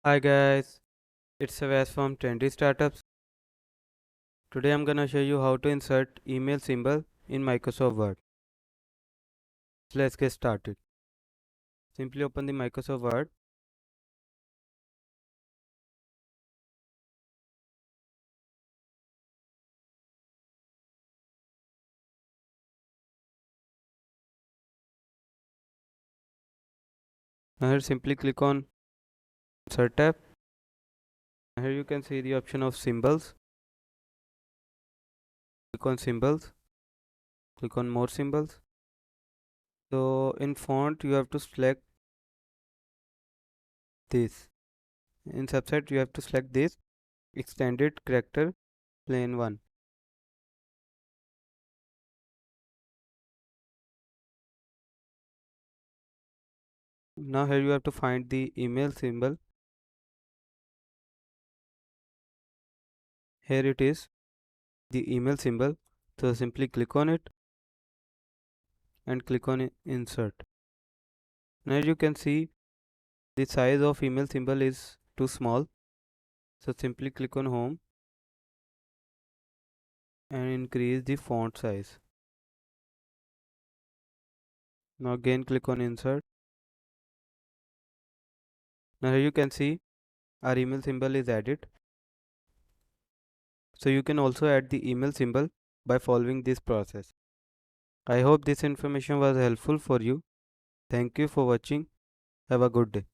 Hi guys, it's Savas from Trendy Startups. Today I'm gonna show you how to insert email symbol in Microsoft Word. So let's get started. Simply open the Microsoft Word. Now here simply click on Insert tab. Here you can see the option of symbols. Click on symbols. Click on more symbols. So in font you have to select this. In subset you have to select this extended character plain one. Now here you have to find the email symbol. Here it is, the email symbol. So simply click on it and click on insert. Now you can see the size of email symbol is too small. So simply click on home and increase the font size. Now again click on insert. Now here you can see our email symbol is added. So you can also add the email symbol by following this process. I hope this information was helpful for you. Thank you for watching. Have a good day.